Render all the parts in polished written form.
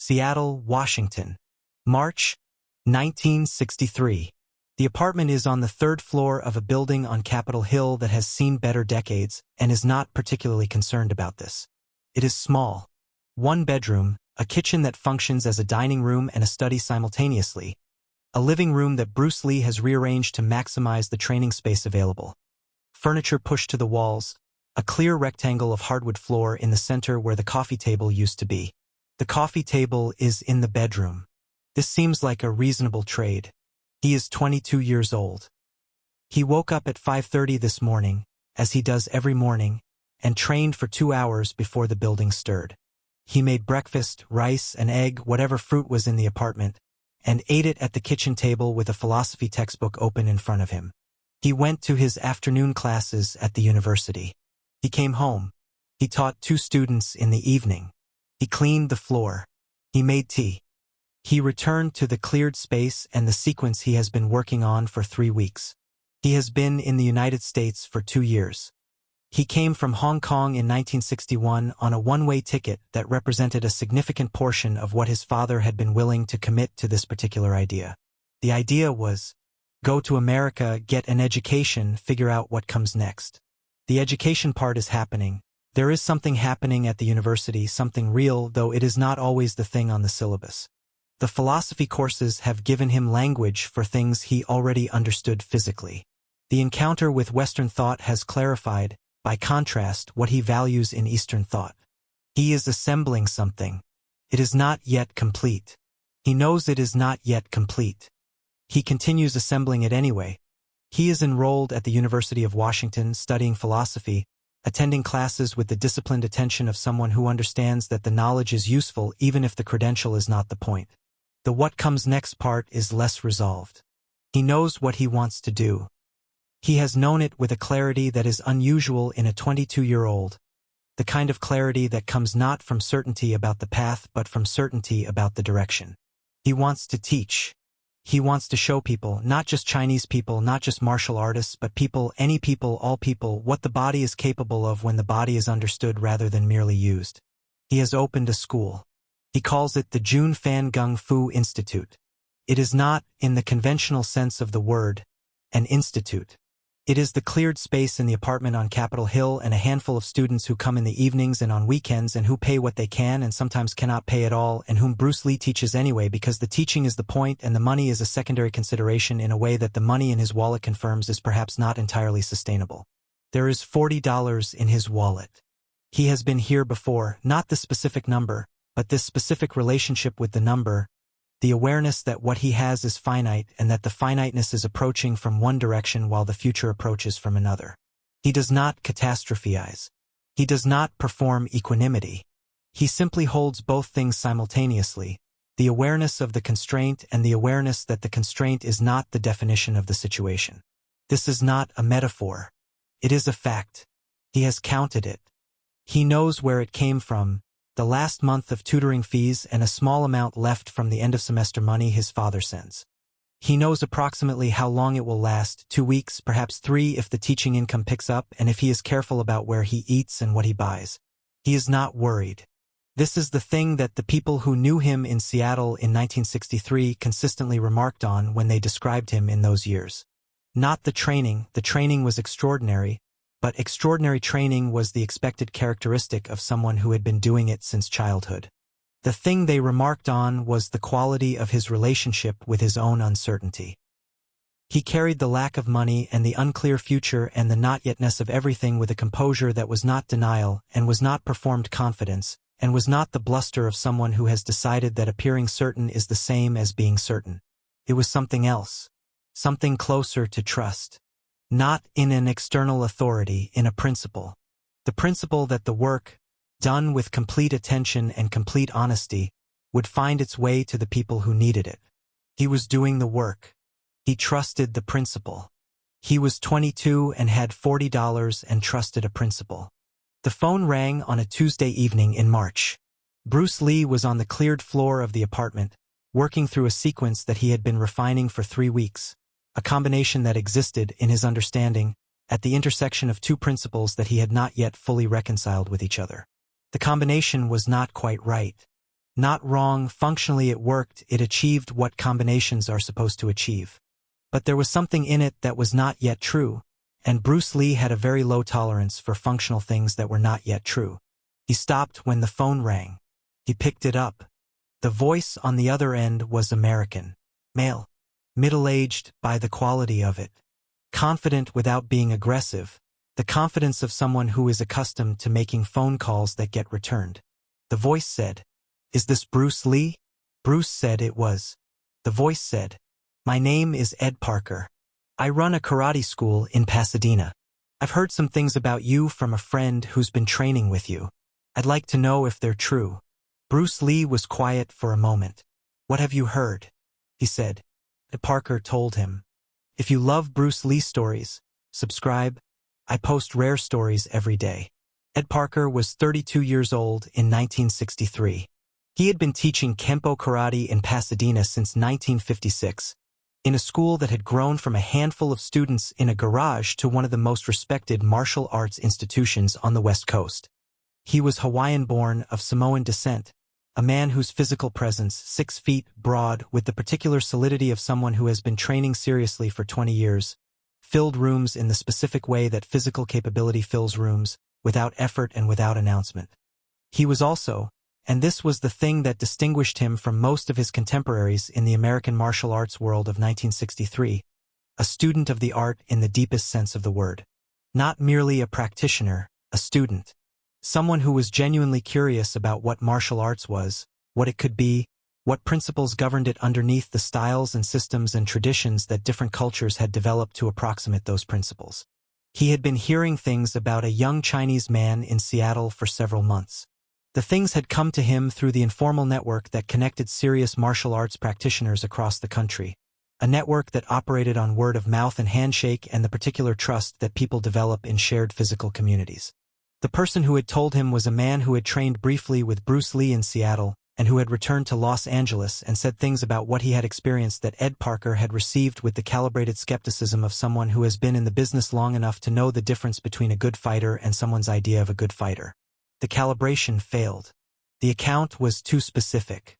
Seattle, Washington. March, 1963. The apartment is on the third floor of a building on Capitol Hill that has seen better decades and is not particularly concerned about this. It is small. One bedroom, a kitchen that functions as a dining room and a study simultaneously, a living room that Bruce Lee has rearranged to maximize the training space available. Furniture pushed to the walls, a clear rectangle of hardwood floor in the center where the coffee table used to be. The coffee table is in the bedroom. This seems like a reasonable trade. He is 22 years old. He woke up at 5:30 this morning, as he does every morning, and trained for 2 hours before the building stirred. He made breakfast, rice, an egg, whatever fruit was in the apartment, and ate it at the kitchen table with a philosophy textbook open in front of him. He went to his afternoon classes at the university. He came home. He taught 2 students in the evening. He cleaned the floor. He made tea. He returned to the cleared space and the sequence he has been working on for 3 weeks. He has been in the United States for 2 years. He came from Hong Kong in 1961 on a one-way ticket that represented a significant portion of what his father had been willing to commit to this particular idea. The idea was, go to America, get an education, figure out what comes next. The education part is happening. There is something happening at the university, something real, though it is not always the thing on the syllabus. The philosophy courses have given him language for things he already understood physically. The encounter with Western thought has clarified, by contrast, what he values in Eastern thought. He is assembling something. It is not yet complete. He knows it is not yet complete. He continues assembling it anyway. He is enrolled at the University of Washington studying philosophy, attending classes with the disciplined attention of someone who understands that the knowledge is useful even if the credential is not the point. The what comes next part is less resolved. He knows what he wants to do. He has known it with a clarity that is unusual in a 22-year-old, the kind of clarity that comes not from certainty about the path but from certainty about the direction. He wants to teach. He wants to show people, not just Chinese people, not just martial artists, but people, any people, all people, what the body is capable of when the body is understood rather than merely used. He has opened a school. He calls it the Jun Fan Gung Fu Institute. It is not, in the conventional sense of the word, an institute. It is the cleared space in the apartment on Capitol Hill and a handful of students who come in the evenings and on weekends and who pay what they can and sometimes cannot pay at all and whom Bruce Lee teaches anyway because the teaching is the point and the money is a secondary consideration in a way that the money in his wallet confirms is perhaps not entirely sustainable. There is $40 in his wallet. He has been here before, not the specific number, but this specific relationship with the number, the awareness that what he has is finite and that the finiteness is approaching from one direction while the future approaches from another. He does not catastrophize. He does not perform equanimity. He simply holds both things simultaneously, the awareness of the constraint and the awareness that the constraint is not the definition of the situation. This is not a metaphor. It is a fact. He has counted it. He knows where it came from, the last month of tutoring fees and a small amount left from the end-of-semester money his father sends. He knows approximately how long it will last, 2 weeks, perhaps 3 if the teaching income picks up and if he is careful about where he eats and what he buys. He is not worried. This is the thing that the people who knew him in Seattle in 1963 consistently remarked on when they described him in those years. Not the training was extraordinary, but extraordinary training was the expected characteristic of someone who had been doing it since childhood. The thing they remarked on was the quality of his relationship with his own uncertainty. He carried the lack of money and the unclear future and the not-yetness of everything with a composure that was not denial and was not performed confidence, and was not the bluster of someone who has decided that appearing certain is the same as being certain. It was something else, something closer to trust. Not in an external authority, in a principle. The principle that the work, done with complete attention and complete honesty, would find its way to the people who needed it. He was doing the work. He trusted the principle. He was 22 and had $40 and trusted a principle. The phone rang on a Tuesday evening in March. Bruce Lee was on the cleared floor of the apartment, working through a sequence that he had been refining for 3 weeks. A combination that existed, in his understanding, at the intersection of 2 principles that he had not yet fully reconciled with each other. The combination was not quite right. Not wrong, functionally it worked, it achieved what combinations are supposed to achieve. But there was something in it that was not yet true, and Bruce Lee had a very low tolerance for functional things that were not yet true. He stopped when the phone rang. He picked it up. The voice on the other end was American. Male. Middle-aged by the quality of it. Confident without being aggressive. The confidence of someone who is accustomed to making phone calls that get returned. The voice said, "Is this Bruce Lee?" Bruce said it was. The voice said, "My name is Ed Parker. I run a karate school in Pasadena. I've heard some things about you from a friend who's been training with you. I'd like to know if they're true." Bruce Lee was quiet for a moment. "What have you heard?" he said. Ed Parker told him, "If you love Bruce Lee stories, subscribe. I post rare stories every day." Ed Parker was 32 years old in 1963. He had been teaching Kempo karate in Pasadena since 1956, in a school that had grown from a handful of students in a garage to one of the most respected martial arts institutions on the West Coast. He was Hawaiian-born of Samoan descent, a man whose physical presence, 6 feet broad with the particular solidity of someone who has been training seriously for 20 years, filled rooms in the specific way that physical capability fills rooms, without effort and without announcement. He was also, and this was the thing that distinguished him from most of his contemporaries in the American martial arts world of 1963, a student of the art in the deepest sense of the word. Not merely a practitioner, a student. Someone who was genuinely curious about what martial arts was, what it could be, what principles governed it underneath the styles and systems and traditions that different cultures had developed to approximate those principles. He had been hearing things about a young Chinese man in Seattle for several months. The things had come to him through the informal network that connected serious martial arts practitioners across the country, a network that operated on word of mouth and handshake and the particular trust that people develop in shared physical communities. The person who had told him was a man who had trained briefly with Bruce Lee in Seattle, and who had returned to Los Angeles and said things about what he had experienced that Ed Parker had received with the calibrated skepticism of someone who has been in the business long enough to know the difference between a good fighter and someone's idea of a good fighter. The calibration failed. The account was too specific,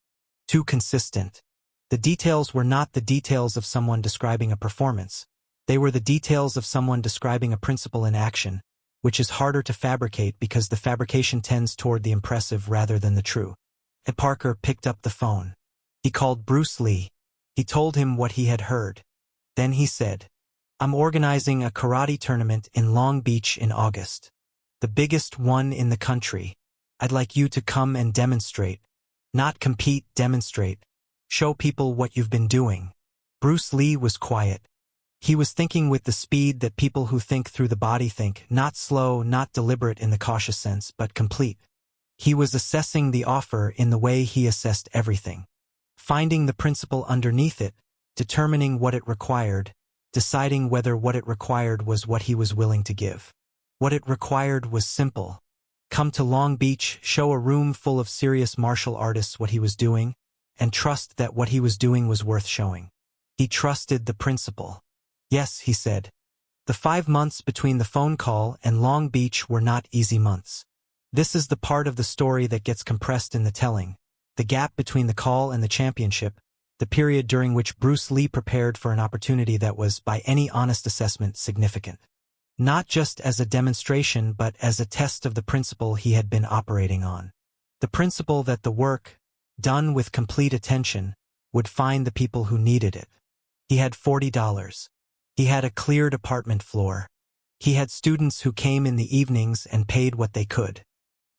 too consistent. The details were not the details of someone describing a performance. They were the details of someone describing a principle in action, which is harder to fabricate because the fabrication tends toward the impressive rather than the true. Ed Parker picked up the phone. He called Bruce Lee. He told him what he had heard. Then he said, "I'm organizing a karate tournament in Long Beach in August. The biggest one in the country. I'd like you to come and demonstrate. Not compete, demonstrate. Show people what you've been doing." Bruce Lee was quiet. He was thinking with the speed that people who think through the body think, not slow, not deliberate in the cautious sense, but complete. He was assessing the offer in the way he assessed everything. Finding the principle underneath it, determining what it required, deciding whether what it required was what he was willing to give. What it required was simple. Come to Long Beach, show a room full of serious martial artists what he was doing, and trust that what he was doing was worth showing. He trusted the principle. "Yes," he said. The 5 months between the phone call and Long Beach were not easy months. This is the part of the story that gets compressed in the telling, the gap between the call and the championship, the period during which Bruce Lee prepared for an opportunity that was, by any honest assessment, significant. Not just as a demonstration but as a test of the principle he had been operating on. The principle that the work, done with complete attention, would find the people who needed it. He had $40. He had a cleared apartment floor. He had students who came in the evenings and paid what they could.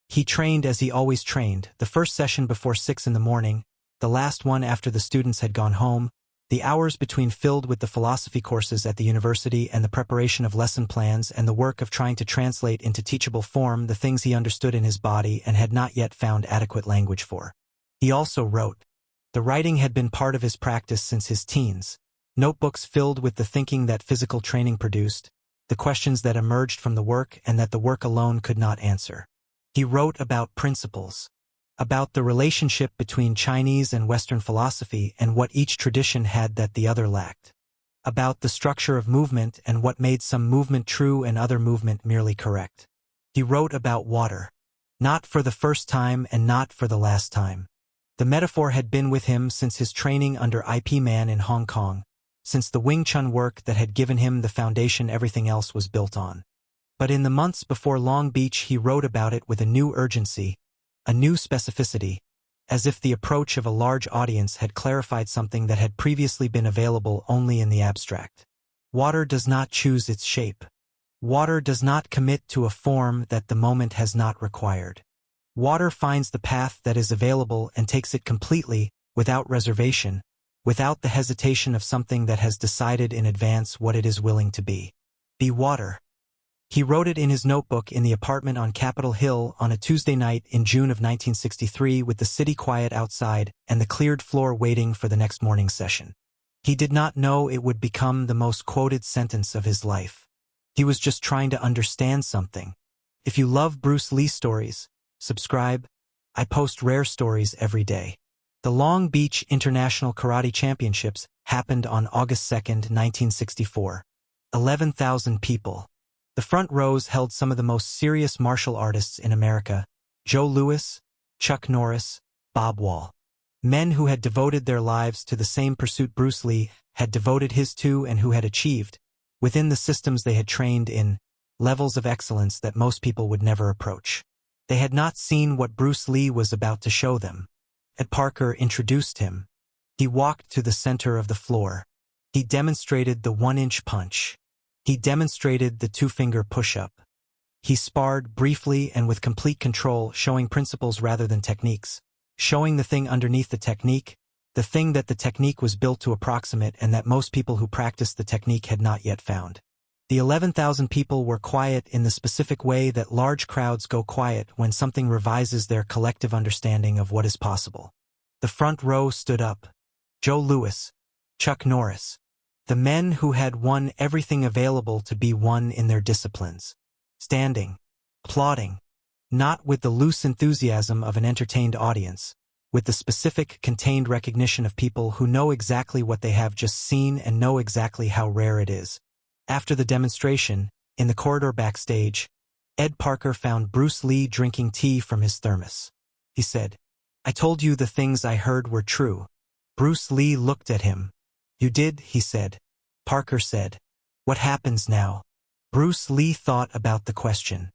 He trained as he always trained, the first session before 6 in the morning, the last one after the students had gone home, the hours between filled with the philosophy courses at the university and the preparation of lesson plans and the work of trying to translate into teachable form the things he understood in his body and had not yet found adequate language for. He also wrote. The writing had been part of his practice since his teens, notebooks filled with the thinking that physical training produced, the questions that emerged from the work and that the work alone could not answer. He wrote about principles, about the relationship between Chinese and Western philosophy and what each tradition had that the other lacked, about the structure of movement and what made some movement true and other movement merely correct. He wrote about water, not for the first time and not for the last time. The metaphor had been with him since his training under IP Man in Hong Kong, since the Wing Chun work that had given him the foundation everything else was built on. But in the months before Long Beach he wrote about it with a new urgency, a new specificity, as if the approach of a large audience had clarified something that had previously been available only in the abstract. Water does not choose its shape. Water does not commit to a form that the moment has not required. Water finds the path that is available and takes it completely, without reservation, without the hesitation of something that has decided in advance what it is willing to be. Be water. He wrote it in his notebook in the apartment on Capitol Hill on a Tuesday night in June of 1963 with the city quiet outside and the cleared floor waiting for the next morning's session. He did not know it would become the most quoted sentence of his life. He was just trying to understand something. If you love Bruce Lee stories, subscribe. I post rare stories every day. The Long Beach International Karate Championships happened on August 2, 1964. 11,000 people. The front rows held some of the most serious martial artists in America: Joe Louis, Chuck Norris, Bob Wall. Men who had devoted their lives to the same pursuit Bruce Lee had devoted his to and who had achieved, within the systems they had trained in, levels of excellence that most people would never approach. They had not seen what Bruce Lee was about to show them. Ed Parker introduced him. He walked to the center of the floor. He demonstrated the 1-inch punch. He demonstrated the 2-finger push-up. He sparred briefly and with complete control, showing principles rather than techniques, showing the thing underneath the technique, the thing that the technique was built to approximate and that most people who practiced the technique had not yet found. The 11,000 people were quiet in the specific way that large crowds go quiet when something revises their collective understanding of what is possible. The front row stood up. Joe Louis, Chuck Norris. The men who had won everything available to be won in their disciplines. Standing. Applauding. Not with the loose enthusiasm of an entertained audience, with the specific, contained recognition of people who know exactly what they have just seen and know exactly how rare it is. After the demonstration, in the corridor backstage, Ed Parker found Bruce Lee drinking tea from his thermos. He said, "I told you the things I heard were true." Bruce Lee looked at him. "You did," he said. Parker said, "What happens now?" Bruce Lee thought about the question.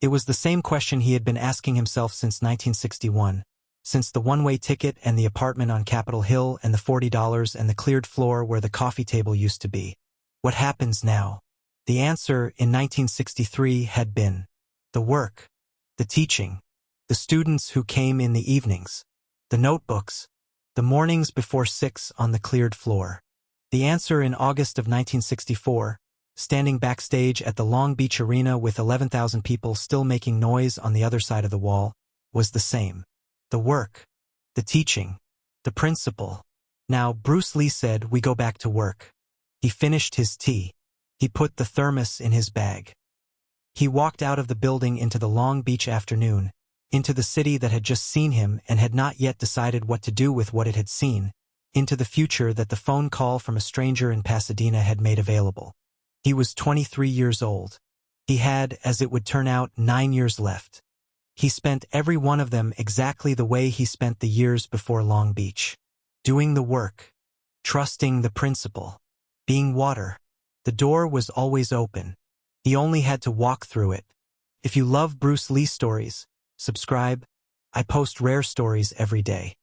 It was the same question he had been asking himself since 1961, since the one-way ticket and the apartment on Capitol Hill and the $40 and the cleared floor where the coffee table used to be. What happens now? The answer in 1963 had been the work, the teaching, the students who came in the evenings, the notebooks, the mornings before 6 on the cleared floor. The answer in August of 1964, standing backstage at the Long Beach Arena with 11,000 people still making noise on the other side of the wall, was the same. The work, the teaching, the principle. Now, Bruce Lee said, "We go back to work." He finished his tea. He put the thermos in his bag. He walked out of the building into the Long Beach afternoon, into the city that had just seen him and had not yet decided what to do with what it had seen, into the future that the phone call from a stranger in Pasadena had made available. He was 23 years old. He had, as it would turn out, 9 years left. He spent every one of them exactly the way he spent the years before Long Beach. Doing the work. Trusting the principle. Being water. The door was always open. He only had to walk through it. If you love Bruce Lee stories, subscribe. I post rare stories every day.